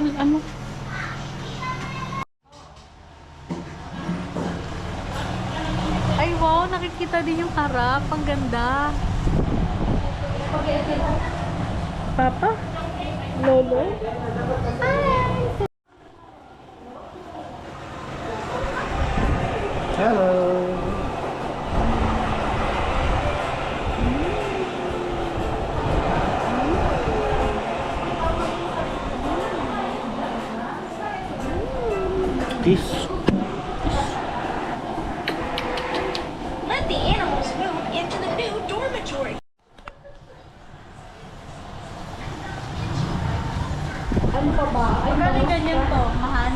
yung ano. Ay wow, nakikita din yung harap. Ang ganda. Papa? Lolo? Hello. Peace. Let the animals move into the new dormitory. Ano pa ba? Ay, galing ganyan to, mahal.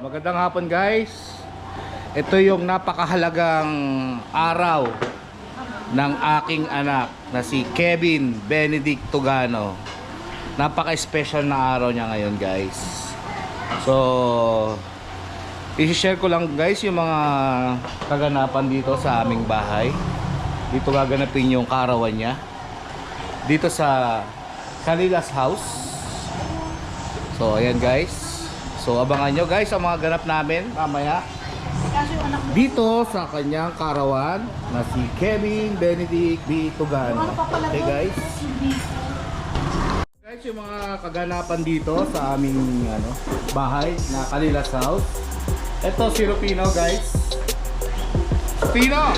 Magandang hapon guys. Ito yung napakahalagang araw ng aking anak na si Kevin Benedict Tugano. Napaka-special na araw niya ngayon guys. So i-share ko lang guys yung mga kaganapan dito sa aming bahay. Dito gaganapin yung kaarawan niya. Dito sa Kalilas house. So ayan guys. So abangan nyo guys ang mga ganap namin mamaya dito sa kanyang karawan na si Kevin Benedict B. Tugano. Okay guys. Guys, yung mga kaganapan dito sa aming bahay na Kalilas house. Ito si Rupino guys. Rupino!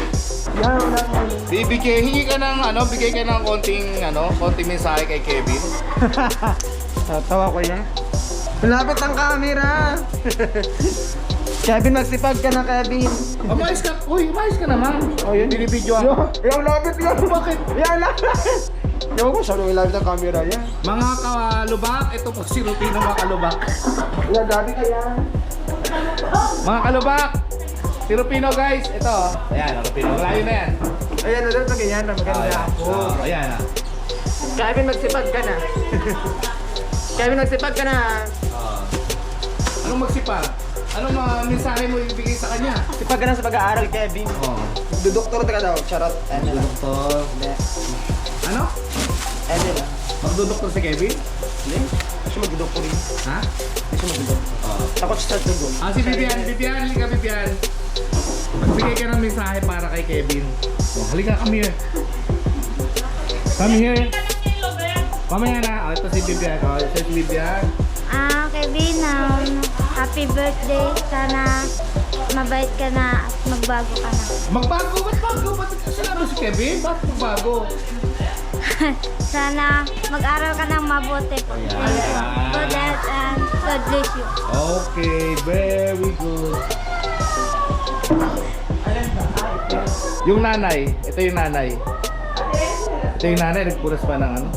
Hingi ka ng bigay ka ng konting mensahe kay Kevin. Tawa ko yan. Malapit ang camera. Kevin, magsipag ka na, Kevin. Umayos ka. Uy, umayos ka naman. Oh, yun, binibidyo ako. Yung lapit yan. Bakit? Yan lang. Yung ko, siya nung ilapit ang camera yan. Mga kalubak, ito po si Rupino mga kalubak. Yan, dati kaya. Mga kalubak, si Rupino guys, ito. Ayan, Rupino, malayo na yan. Ayan, doon sa ganyan na maganda ako. Ayan na. Kevin, magsipag ka na. Kevin, magsipag ka na. Anong magsipag? Anong mga mensahe mo ibigay sa kanya? Sipag ka na sa pag-aaral, Kevin. Dudoktor ka daw. Charot. Emil. Doktor. Ano? Emil. Magdudoktor si Kevin? Hindi. Kasi magdudoktor yun. Ha? Kasi magdudoktor. Takot sa dugo. Si Bibian, halika Bibian. Magbigay ka ng mensahe para kay Kevin. Halika, come here. Come here. Mamaya na. Ito si Bibian. Ito si Bibian. Kevin, happy birthday. Sana mabait ka na at magbago ka na. Magbago? Ba't bago? Ba't kasalanan si Kevin? Ba't magbago? Sana mag-aral ka ng mabuti. God bless and God bless you. Okay, very good. Yung nanay, ito yung nanay. Ito yung nanay, nagpunas pa ng ano.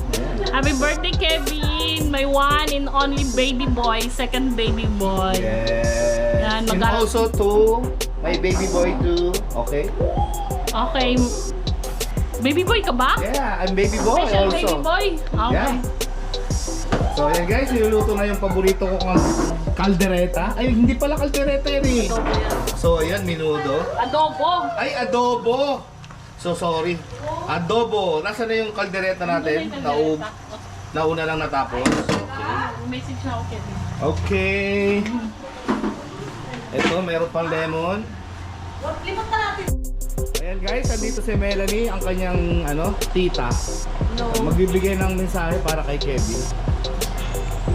Happy birthday, Kevin! My one and only baby boy, second baby boy. Yes. Yan, And also to my baby boy too. Okay? Okay. Baby boy ka ba? Yeah, I'm baby boy Special also. baby boy? Okay. Yeah. So ayan guys, niluluto na yung paborito ko kong kaldereta. Ay, hindi pala kaldereta yun eh. Adobo yan. So ayan, minudo. Adobo! Ay, adobo! So sorry. Adobo. Nasaan na yung kaldereta natin? Nauna lang natapos. Okay. Message na ako, Kevin. Okay. Ito, meron pang lemon. Limot na natin. Ayan guys, andito si Melanie, ang kanyang tita. No. Magbibigay ng mensahe para kay Kevin.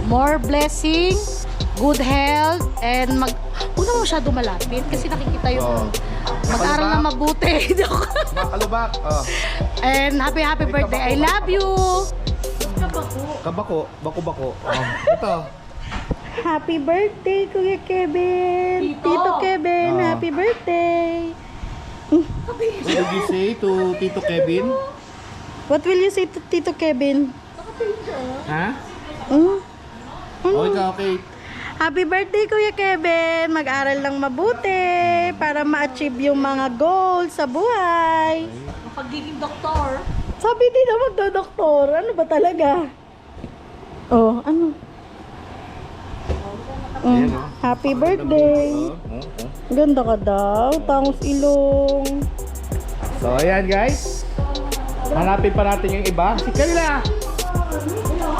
More blessing, good health, and huwag na masyado malapit kasi nakikita yung mag-aral na mabuti. Makalubak. And happy birthday. I love you. Kabako. Bako-bako. Ito. Happy birthday, Kuya Kevin. Tito Kevin, happy birthday. What did you say to Tito Kevin? What will you say to Tito Kevin? Ha? Okay. Happy birthday, Kuya Kevin. Mag-aral lang mabuti para ma-achieve yung mga goals sa buhay. Pagiging doktor. Sabi din na magdo-doktor. Ano ba talaga? Oh, ano? Ayan, oh. Happy birthday. Ganda ka daw. Tangos ilong. So, ayan guys. Hanapin pa natin yung iba. Si Kalila!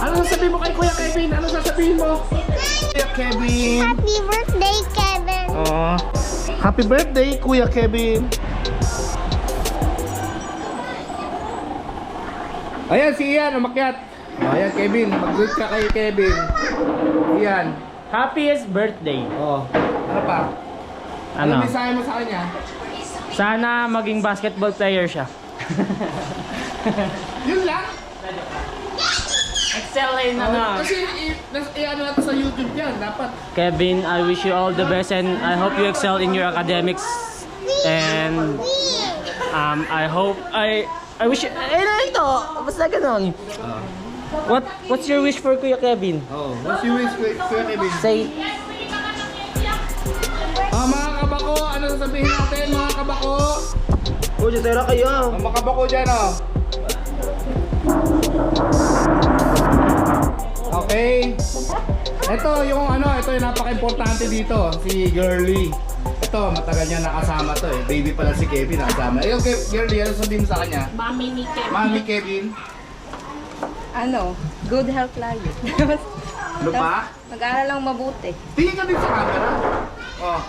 Ano sasabihin mo kay Kuya Kevin? Ano sasabihin mo? Kuya Kevin! Happy birthday, Kevin! Oh, happy birthday, Kuya Kevin! Ayan, si Ian, umakyat. Oh, ayan, Kevin. Mag-greet ka kay Kevin. Ian. Happiest birthday. Oh, ano pa? Ano Ano? mensahe mo sa kanya? Sana maging basketball player siya. Yun lang? Excel in ano. Kasi i-ano natin sa YouTube yan. Dapat. Kevin, I wish you all the best and I hope you excel in your academics. And I hope I wish you, ito, basta ganun. What's your wish for Kuya Kevin? Oh, what's your wish, Kuya Kevin? Say, Mga kabako, ano sasabihin natin mga kabako? Oh, Josera kayo. Mga kabako dyan, oh. Okay. Ito yung ito yung napaka-importante dito, si Girly. Ito, matagal niya nakasama to eh. Baby pala si Kevin nakasama. Ayun, Girly, ano sabihin mo sa kanya? Mami ni Kevin. Mami Kevin. Ano, good health lagi. Ano pa? Mag-aaral lang mabuti. Tingin ka din sa camera. Oh.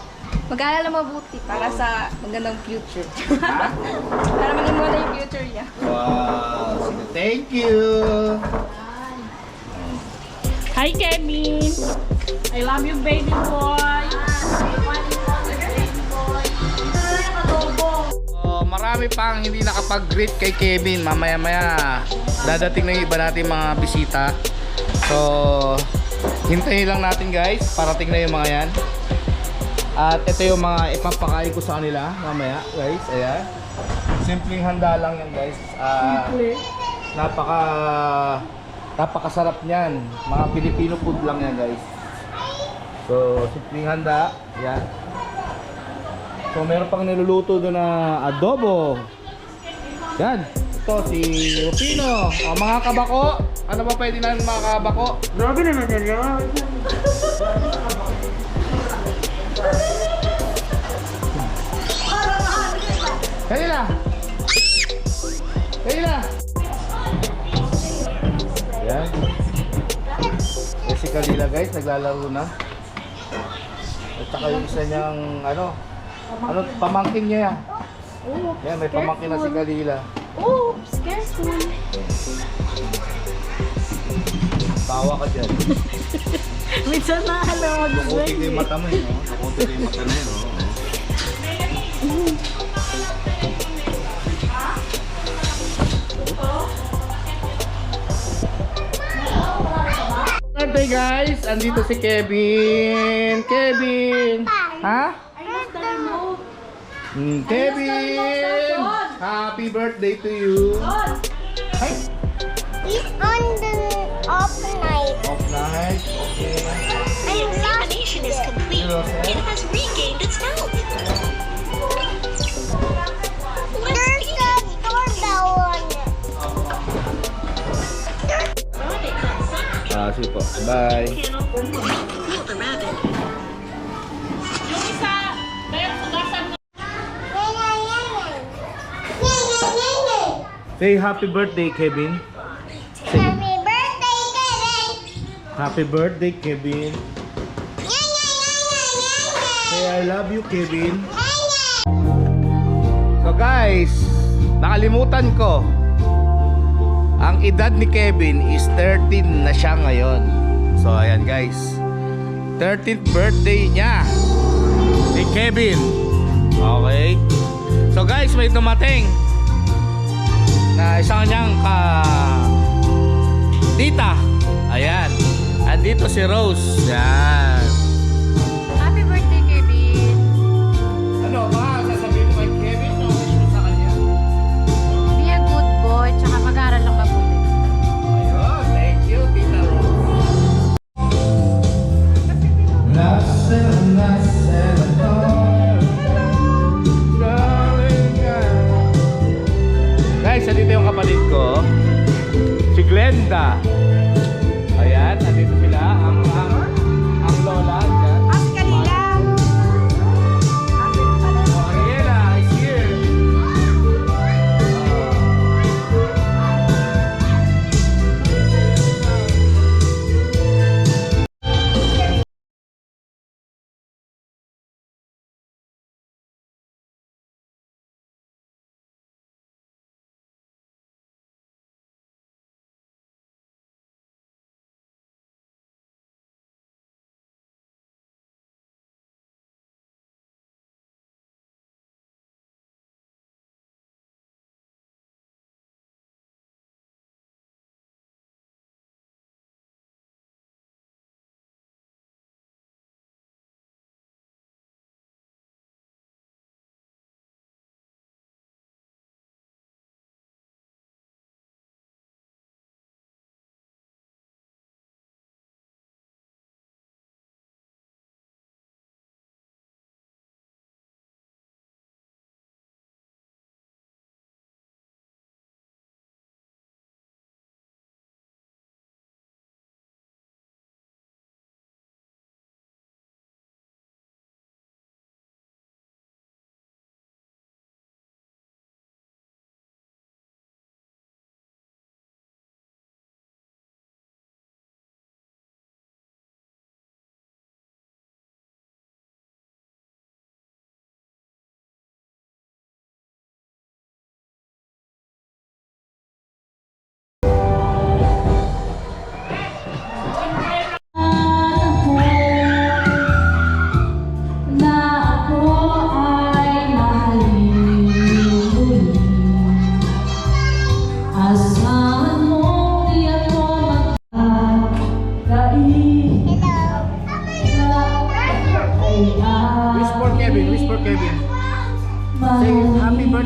Mag-aaral lang mabuti para sa magandang future. Para maging maganda yung future niya. Wow. Sige, thank you. Hi, Kevin. I love you, baby boy. Marami pang hindi nakapag-greet kay Kevin. Mamaya-maya dadating na yung iba natin mga bisita. So, hintayin lang natin guys. Parating na yung mga yan. At ito yung mga ipapakain ko sa kanila mamaya guys. Ayan. Simpleng handa lang yan guys. Napakasarap niyan. Mga Filipino food lang yan guys. So, simpleng handa. Ayan. So, meron pang niluluto doon na adobo. Yan. Ito, si Rufino. O, mga kabako. Ano ba pwede namin mga kabako? Grabe naman yan. Kanila! Kanila! Yan. Yan si Kalila guys, naglalaro na. At saka yung isa niyang pamangkin niya yan. Yan, may pamangkin na si Kalila. Oops, careful. Tawa ka dyan. Minsan na alam mo. Lukuti ko yung mata mo yun. Lukuti ko yung mata na yun. Birthday guys! Andito si Kevin! Kevin! Ha? Kevin! Happy birthday to you! Hi! He's on the off night. Off night. Okay. The examination is complete. It has regained its health. There's a doorbell on it. Sige po. Bye. Feel the rabbit. Yung isa, meron sugasan mo. Say happy birthday, Kevin. Happy birthday, Kevin. Happy birthday, Kevin. Say I love you, Kevin. So guys, nakalimutan ko. Ang edad ni Kevin is 13 na siya ngayon. So ayan guys, 13th birthday niya ni Kevin. Okay. So guys, may dumating na isang niyang tita. Ayan. Andito si Rose. Yan. Happy birthday, Kevin. Ano ba? Sasabihin mo kay Kevin? Ano wish mo sa kanya? Be a good boy, tsaka mag-aaral lang mabuti. Ayun. Thank you, Tita Rose. Guys, andito yung kapatid ko. Si Glenda. Ayan.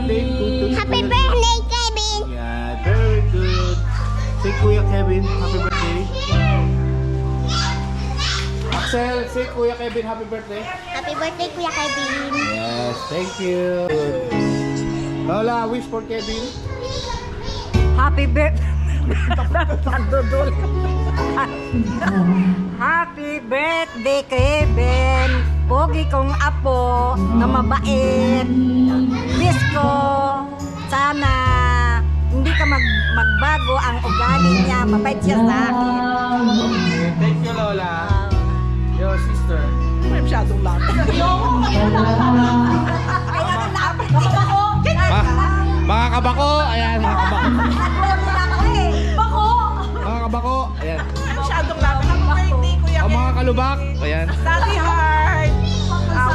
birthday to Happy Kuya. birthday, Kevin! Yeah, very good. Say Kuya Kevin, happy birthday. Axel, say Kuya Kevin, happy birthday. Happy birthday, Kuya Kevin! Yes, thank you. Lola, wish for Kevin. Happy birthday. Happy birthday, Kevin. Pogi kong apo na mabait. Wish ko, sana hindi ka magbago ang ugali niya. Mabait siya sa akin. Thank you, Lola. Your sister. May masyadong lapit. Kaya ang lapit. Mga kabako, ayan, mga kabako. Bako! Mga kabako, ayan. Masyadong lapit. Happy birthday, Kuya Ang mga kalubak, ayan. Daddy Heart.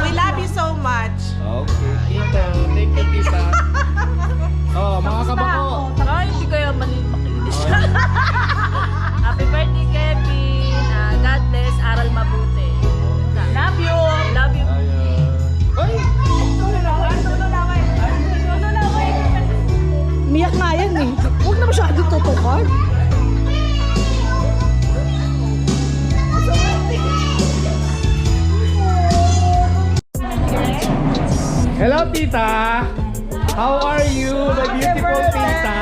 We love you so much. Okay, tita. Thank you, tita. Oh, mga kabako. Ay, hindi kaya makinis. Happy birthday, Kevin. God bless. Aral mabuti. Love you. Love you. Ay! Miyak nga yan eh. Huwag na masyado tutukan. Hello, tita. How are you, my beautiful tita?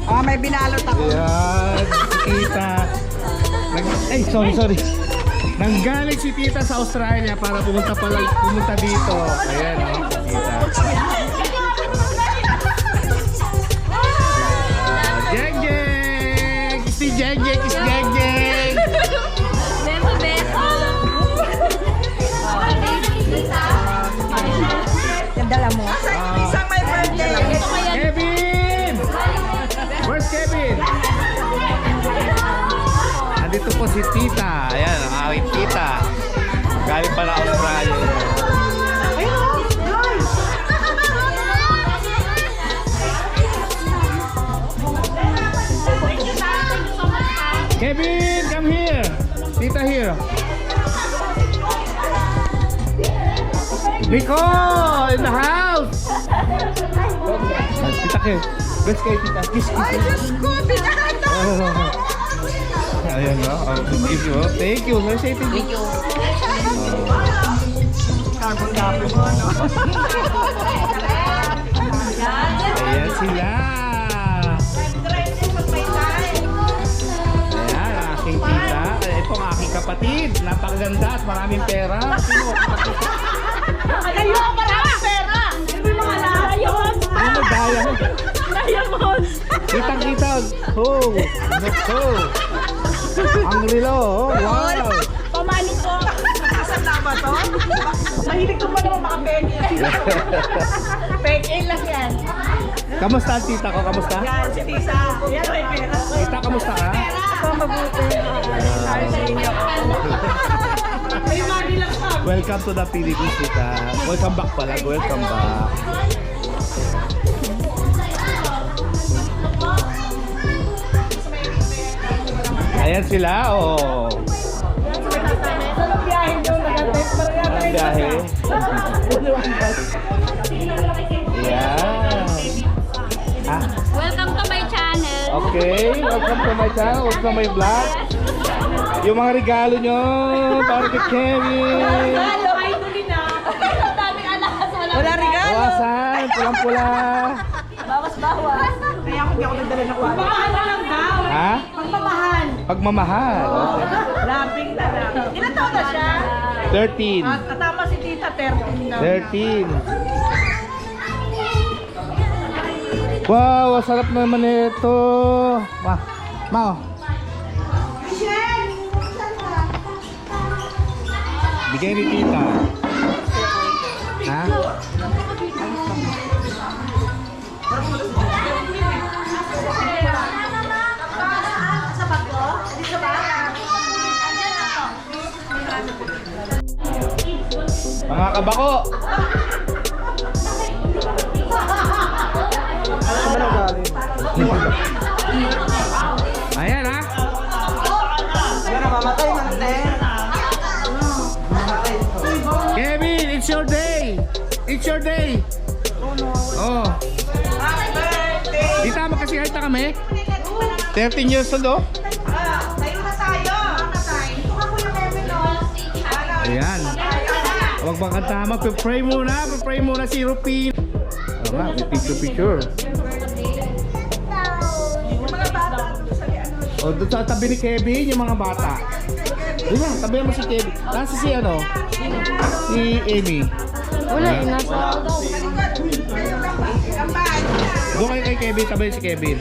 Oh, may binalot ako. Ayan, si tita. Ay, sorry. Nanggaling si tita sa Australia para pumunta dito. Ayan, tita. Jeng Jeng! Si Jeng Jeng is Jeng Jeng! Beso, beso. Yung dala mo. Isang may birthday. Kevin! Where's Kevin? Andito po si tita. Ayan, ang aking tita. Galing pa na Australia. Kevin, come here. Tita here. Nicole in the house. Tita Kev. Best kay tita. Kiss. Ay, Diyos ko, binata. Ayan no. Thank you. Thank you. Say thank you. Ayan sila. Ayan, ang aking tita. Ito ang aking kapatid. Napakaganda at maraming pera. Sino? Ayaw, maraming pera. Hindi mga diamond. Ano mo diamond? Diamond. Kitang-kita. Oh. Nako. Ang relo. Oh. Wow. Pamani ko. Asan na ba to? Mahilig ko pa naman makapeke. Peke lang yan. Kamusta ang tita ko? Kamusta? Yan, si Tisa. Yan, may pera. Tita, kamusta ka? Ako mabuti. Sabi sa inyo. May money lang sa. Welcome to the Philippines, tita. Welcome back pala. Welcome back. Ayan sila, oh. Ang biyahe. Ayan. Ah, Welcome to my channel. okay, welcome to my channel, welcome to my vlog. Yung mga regalo nyo, para kay Kevin. Wala regalo. Bawasan, pulang-pula. Bawas-bawas. Kaya ako hindi ako nagdala ng kwaro. Pagmamahal na lang daw. Ha? Pagmamahal. Pagmamahal. Okay. Labing na lang. Ilan taon na siya? 13. Tama si Tita, 13 na. 13. Wow, ang sarap naman ito. Wah, Mao. Bigay ni tita. Ha? Mga kabako. Ayan ha. Yan ang mamatay man Kevin, it's your day. It's your day. kami. 13 years old, oh. Tayo na tayo. Ito ka Kuya Kevin, no? Ayan. Huwag bang kanta, mag-pray muna si Rupin. Oo nga, may picture. O, doon sa tabi ni Kevin, yung mga bata. Diba, tabi mo si Kevin. Nasa si ano? Si Amy. Wala, nasa. Doon kayo kay Kevin, tabi si Kevin.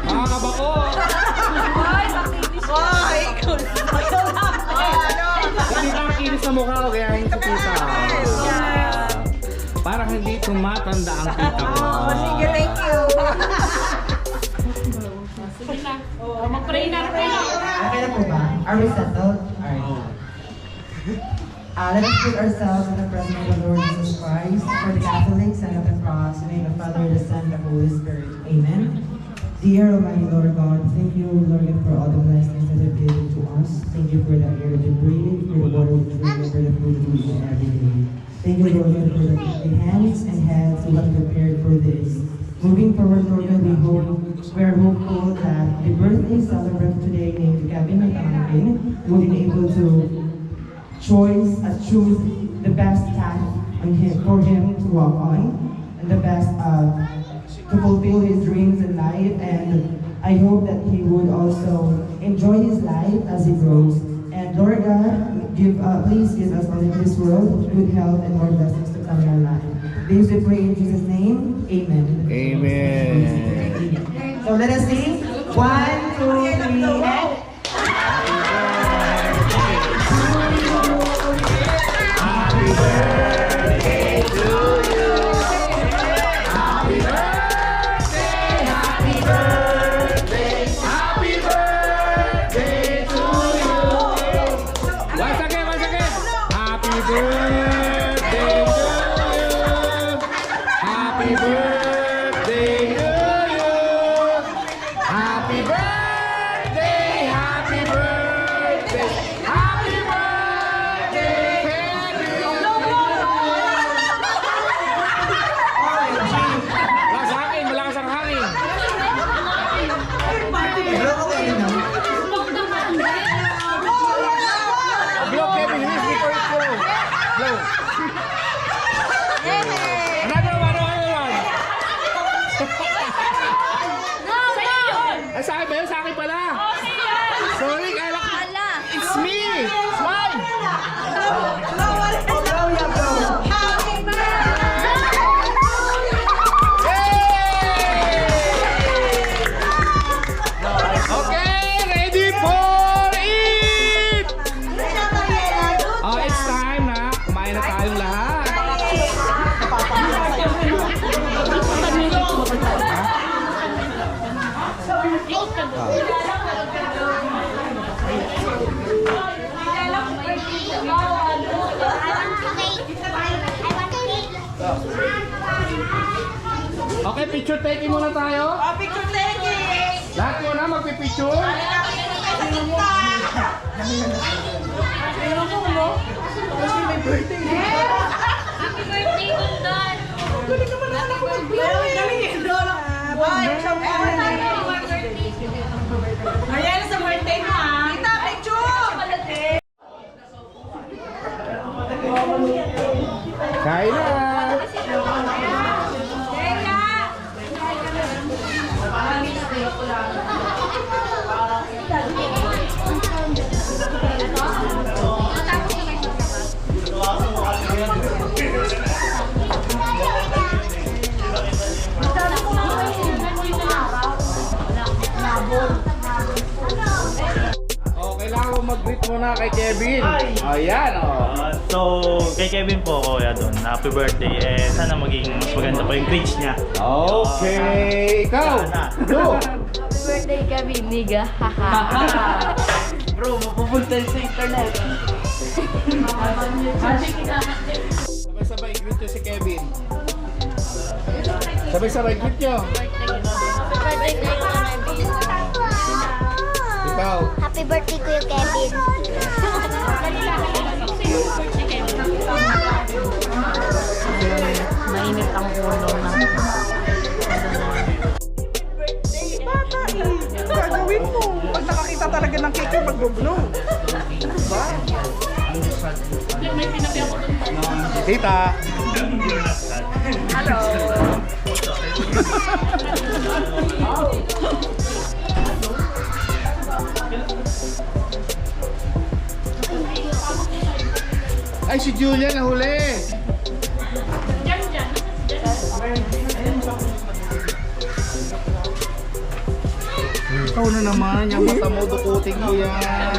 Mga kabako! Hindi ka makinis sa mukha ko, kaya hindi sa tita. Parang hindi tumatanda ang tita ko. Sige, thank you. Mag-pray na. Okay na po ba? Are we settled? Alright. Let us put ourselves in the presence of the Lord Jesus Christ. For the Catholics, sign of the cross, in the name of the Father, the Son, and the Holy Spirit. Amen. Dear Almighty Lord God, thank you, Lord, for all the blessings that you've given to us. Thank you for the air that you breathe, for the water we drink, and for the food we eat every day. Thank you, Lord, for the hands and heads who have prepared for this. Moving forward, Lord, we are hopeful that the birthday celebrant today named Gavin Matangin will be able to choose the best path for him to walk on, and the best to fulfill his dreams in life. And I hope that he would also enjoy his life as he grows. And Lord God, please give us all in this world good health and more blessings to come in our life. This we pray in Jesus' name. Amen. Amen. So let us sing. 1, 2, 3, and... Sa akin ba yun? Sa akin pala. Sorry, kala ko. It's me. Smile. Okay, ready for it! Oh, it's time na. Kumain na tayong lahat. Okay, picture taking muna tayo. Picture taking. Lahat muna magpipicture. Happy birthday, Gundon! Ayan, sa birthday mo, ha? Kita, picture! Kain na. Kailangan mo mag-greet muna kay Kevin. Ayan, oh. So, kay Kevin po ako doon. Happy birthday. Sana maging mas maganda pa yung grades niya. Okay, ikaw. Go. Happy birthday, Kevin, niga. Bro, mapupunta sa internet. Sabay-sabay greet nyo si Kevin. Sabay-sabay greet nyo. birthday Kuya Kevin. Ikaw. Happy birthday Kuya Kevin. Mainit ang ulo ng... Gagawin mo. Pag nakakita talaga ng cake, mag-blow. Tita. Ay, si Julia nahuli. Ikaw na naman, yung mata mo, dukutin ko yan.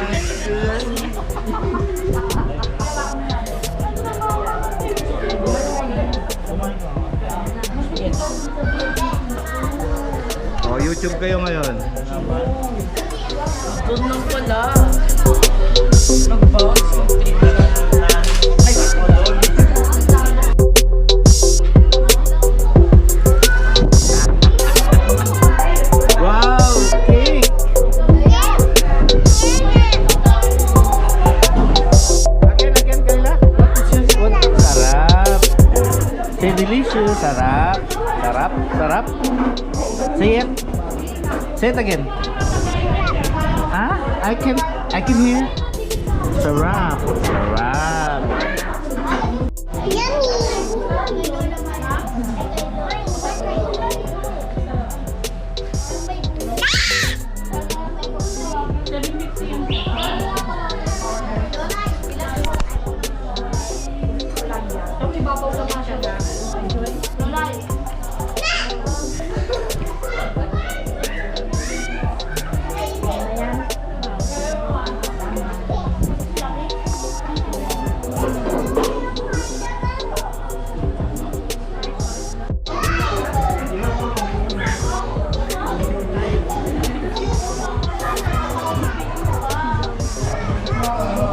Oh, YouTube kayo ngayon. Doon lang pala. Nag-bounce yung trip na Wow, cake! Again, Kayla. Sarap. Say delicious. Sarap. Sarap. Say it. Say it again. Ah, I can hear. Sarap.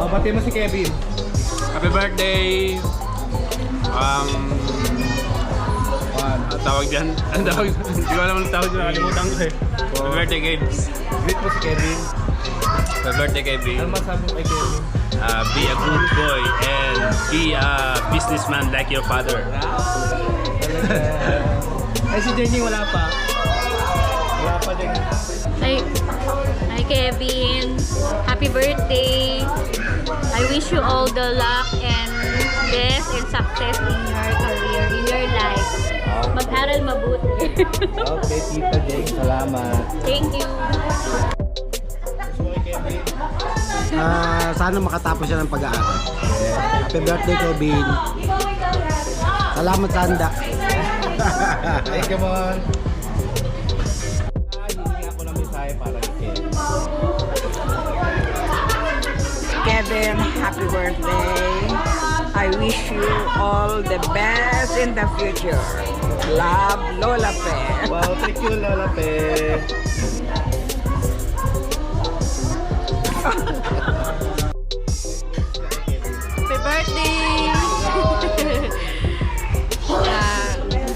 Oh, bati mo si Kevin. Happy birthday! Tawag dyan. Ang tawag. Hindi ko alam ang tawag dyan. Nakalimutan ko eh. Happy birthday, Gabe. Greet mo si Kevin. Happy birthday, Gabe. Ano masabi mo kay Kevin? Be a good boy and be a businessman like your father. Ay, si Jenny wala pa. Wala pa din. Hi Kevin. Happy birthday. I wish you all the luck and best and success in your career, in your life. Mag-aral mabuti. Okay, Tita Jane, salamat. Thank you. Sana makatapos siya ng pag-aaral. Happy birthday, Kevin. Salamat sa handa. Hey, come on. Hihingi ako ng mensahe para kay Kevin. Kevin, happy birthday. I wish you all the best in the future. Love, Lola Pe. Wow, thank you, Lola Pe. Happy birthday!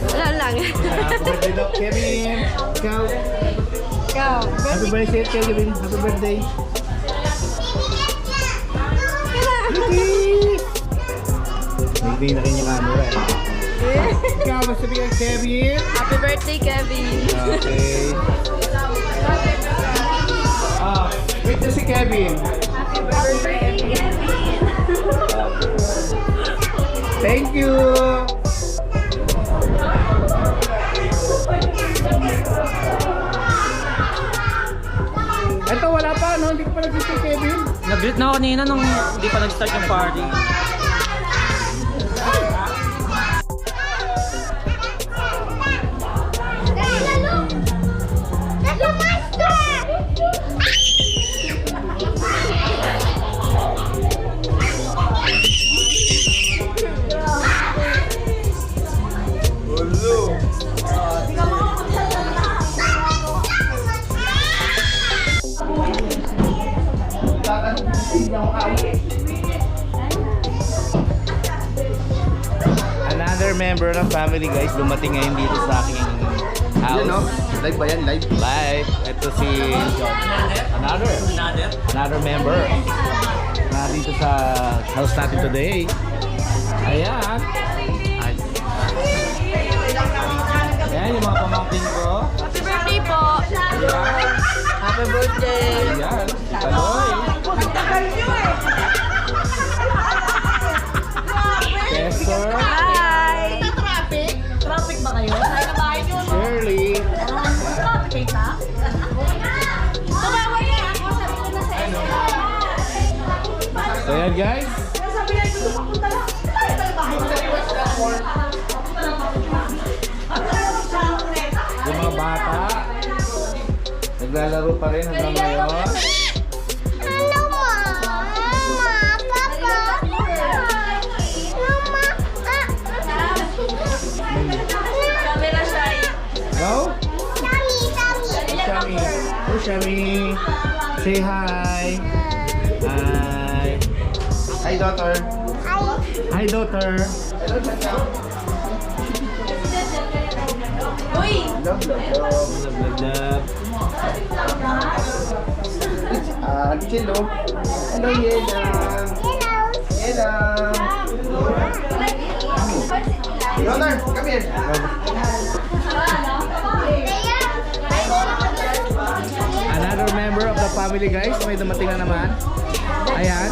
Wala lang. Happy birthday daw, Kevin. Ikaw. Happy birthday, Kevin. Happy birthday. Nagday na kanya camera eh. Ikaw, masabihan Kevin. Happy birthday, Kevin! Okay. Wait na si Kevin. Happy birthday, Kevin! Thank you. Ito, wala pa, no? Hindi ko pa nag-greet kay Kevin. Nag-greet na ako kanina nung hindi pa nag-start yung party. Another member ng family, guys, dumating ngayon dito sa aking house. Live ba yan? Live? Live. Ito si another member na dito sa house natin today. Ayan. Ayan yung mga pamangkin ko. Happy birthday po! Ayan. Happy birthday! Ayan. Taloy. Chester. Hi! Traffic ba kayo? Saan na bahay nyo? Shirley. Traffic ka? Tumawag niya ako. Sabi ko na sa inyo. So ayan guys. Yung mga bata naglalaro pa rin hanggang ngayon. Hello, Mama, Papa. Mama. Camera shy. Go? Tummy. Shami. Oh, Shami. Say hi. Hi. Hi, daughter. Hi, daughter. Uy! Love, love, love, love, love, love. Hello. Hello, Yena. Yena. Daughter, come here. Another member of the family, guys. May dumating na naman. Ayan.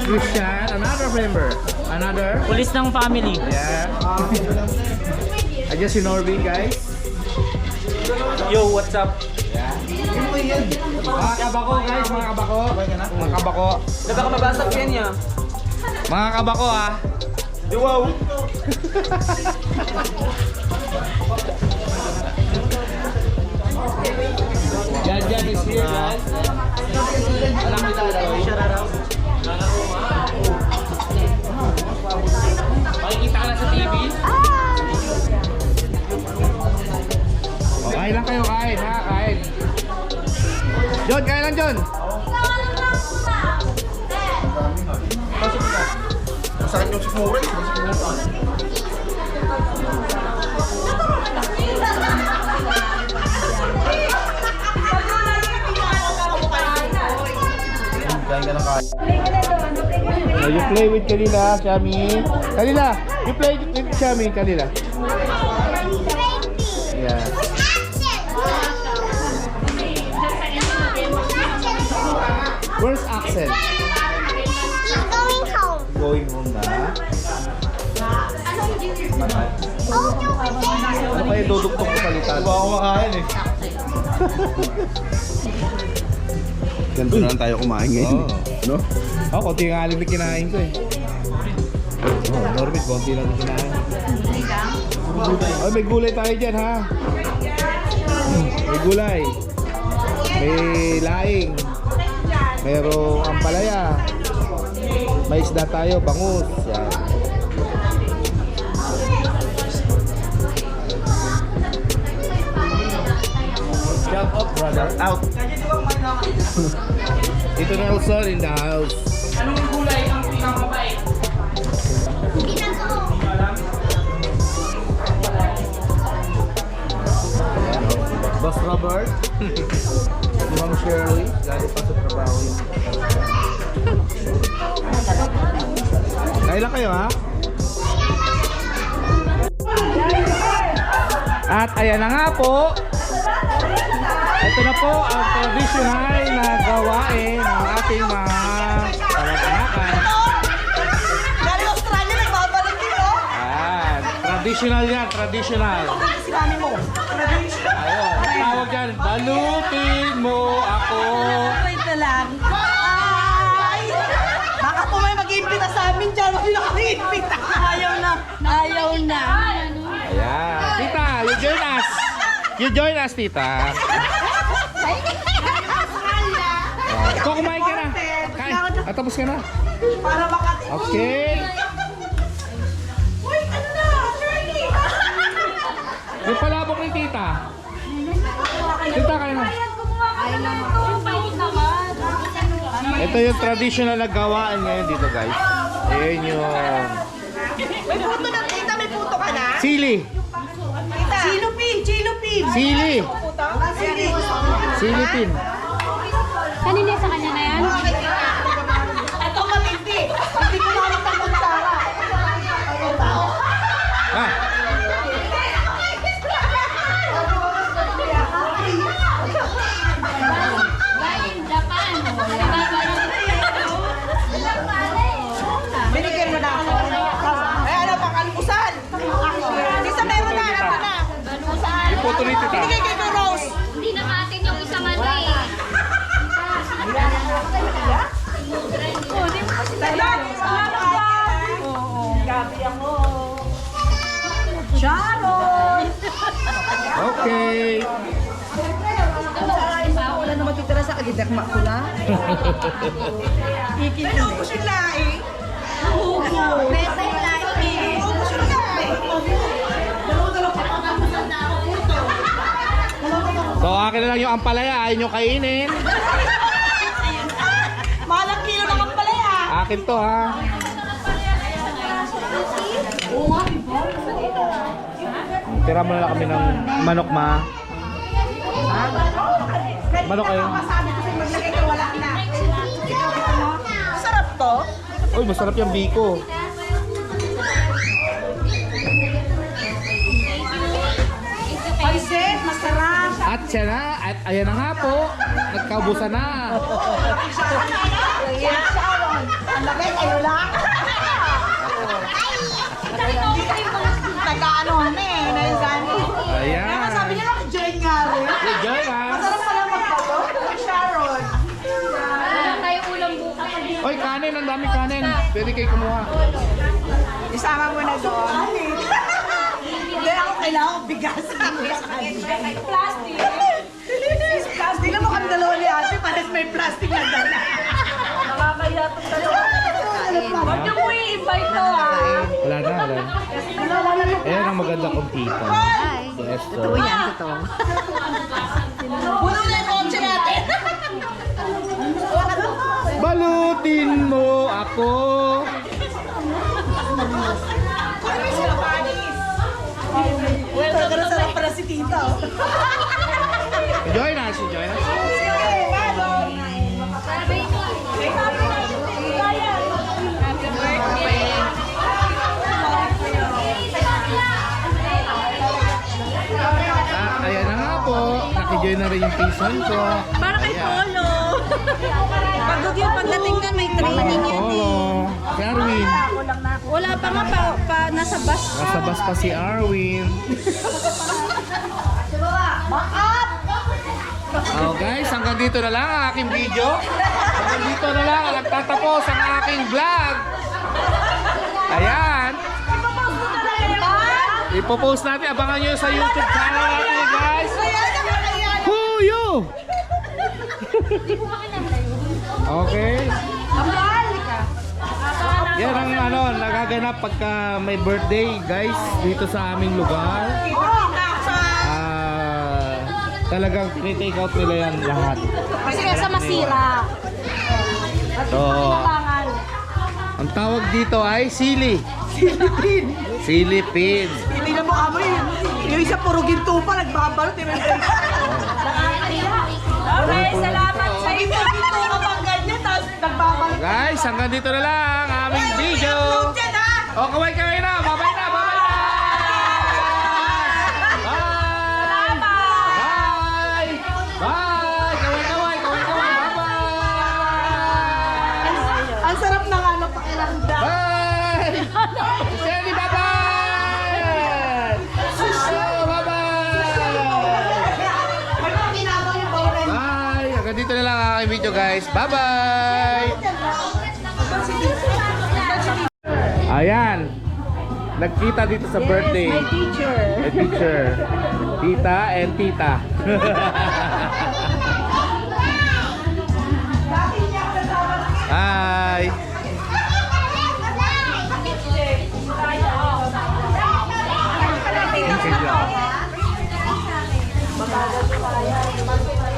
Christian, another member. Another. Pulis ng family. Yeah. Ayan si Norvin, guys. Yo, what's up? Mga kabako, guys. Mga kabako. Mga kabako. Baka mabasag yan niya. Mga kabako, ah. Wow! Jan is here, guys. Alam mo tayo. Makikita ka na sa TV. Kain lang kayo, kain, ha? Kain. John, kain lang, John. Masakit yung sumuri. Kain ka ng kain. You play with Kalila, Shami. Kalila, you play with Shami, Kalila. Yeah. Where's Axel? Going home. Going home na. Ano kaya duduktok ko palitan? Baka kumakain eh. Ganito na lang tayo kumain ngayon. Oo. No? Oh, konti nga aling na kinain ko eh. Oh, Norbit, konti lang na kinain. Oh, may gulay tayo dyan ha. May gulay. May laing. Merong ampalaya. May isda tayo, bangus. Yan. Shout out, brother. Out. Ito na Nelson in the house. Anong gulay ang pinakamabait? Boss Robert. Si Ma'am Shirley. Galing pa sa trabaho yun. Kain lang kayo ha? At ayan na nga po. Ito na po ang traditional na gawain ng ating mga kamag-anakan. Galing Australia, nagbabalik din, oh. Ayan. Traditional yan, traditional. Si mami mo. Ayun, tawag dyan, balutin mo ako. Wait na lang. Ay! Baka po may mag-iimbita sa amin dyan. Mami nakang-iimbita. Ayaw na. Ayaw na. Ayan. Tita, you join us. You join us, tita. Ikaw, kumain ka na. Kain. At tapos ka na. Para makati. Okay. Uy, ano na? Shirley! Yung palabok ni tita. Tita, kain na. Ito yung traditional na gawaan ngayon dito, guys. Ayan yung May puto na, tita. May puto ka na? sili. Sili. Silipin. Kanina sa kanya na yan? Ito matindi. Hindi ko naman ang kutsara. Ah. Galing Japan. Binigyan mo na ako. Eh, ano pang almusan? Isa meron na, ano na? Yung photo ni Tita. Binigay kay Rose. Hindi na atin yung isang ano eh. Gabi ako. Sharon! Okay. Wala na matitira sa agidakma ko na. Naubos yung laing. Besa yung laing. Naubos yung laing. So akin na lang yung ampalaya, ayaw nyo kainin. Malang kilo naman pala yan. Akin to ha. Tira mo na lang kami ng manok ma. Manok kayo. Masabi ko sa'yo maglagay ka wala na. Masarap to. Uy, masarap yung biko. Pansit, masarap. At siya na, at ayan na nga po. Nagkaubusan na. Sharon. Ang laki, kayo lang. Nag-aanohan na eh. Naizani. Ayan. Sabi niya lang, join nga rin. Enjoy ha. Masarap pala magbato. Sharon. Wala tayo ulam bukas. Oy, kanin, ang dami kanin. Pwede kayo kumuha. Isama mo na doon. Hindi ako kailangan bigas. Plastic. Plastic na mukhang dalawa ni ate. Parang may plastic na dala. Nakakaya itong dalawa. Huwag niyo po i-invite to ah. Wala na, wala na. Ayan ang maganda kong tita. Yes, so. Totoo. Puno na yung kotse natin. Balutin mo ako. Well, talaga sarap para si tita. Enjoy na, enjoy na. At ayan na nga po, nakijoy na rin yung pinsan ko. Para kay Polo. Pagod yung pagdating na may training yan Polo. Si Arwin. Wala pa nga pa nasa bus. Nasa bus pa si Arwin. Oh guys, hanggang dito na lang ang aking video. Hanggang dito na lang nagtatapos ang aking vlog. Ayan. Ipopost natin. Abangan nyo sa YouTube channel natin guys. Huyo! Okay. Yan ang ano, nagaganap pagka may birthday guys dito sa aming lugar. Talagang take out nila yan lahat. Kasi kaya sa masira. So, ang tawag dito ay sili. Silipin. Silipin. Hindi na mo amoy. Yung isa puro ginto pa, nagbabalot. Okay, salamat sa iyo. Ginto ka pang ganyan, tapos nagbabalot. Guys, hanggang dito na lang ang aming video. O, kaway-kaway na. Babay na, babay na. Bye. Bye. Bye. Kaway-kaway, kaway-kaway. Bye-bye. Ang sarap ng ano, pakiramdam. Bye. Shelly, bye-bye. Oh, bye-bye. Bye. Hanggang dito na lang ang aking video, guys. Bye-bye. Ayan. Nagkita dito sa birthday. My teacher. My teacher. Tita and tita. Hi. Okay,